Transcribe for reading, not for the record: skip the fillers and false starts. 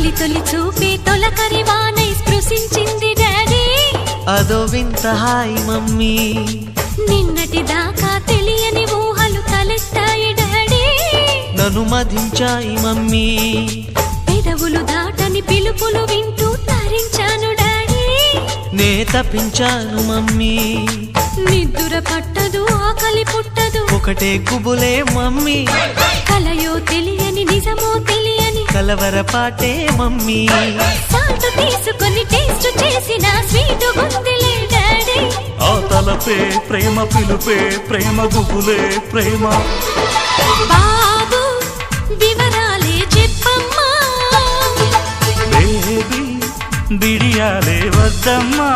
తొలి తొలి చూపే తొలకరి వానై స్పృశించింది డాడీ అదో వింత హాయ్ మమ్మీ నిన్నటి దాకా తెలియని ఊహలు తలెత్తాయి డాడీ నన్ను మదించాయి మమ్మీ పెదవులు దాటని పిలుపులు వింటూ తరించాను డాడీ నే తప్పించాను మమ్మీ నిద్దుర పట్టదు ఆకలి పుట్టదు ఒకటే కుబులే మమ్మీ కలయో తెలియని నిజమో తెలియని కలవరపాటే మమ్మీ సాల్ట్ తీసుకొని టేస్ట్ చేసిన స్వీట్ గుందిలే డాడీ ఆ తలపే ప్రేమ పిలుపే ప్రేమ గుబులే ప్రేమ బాబు వివరాలే చెప్పమ్మా బేబీ బిడియాలే వద్దమ్మా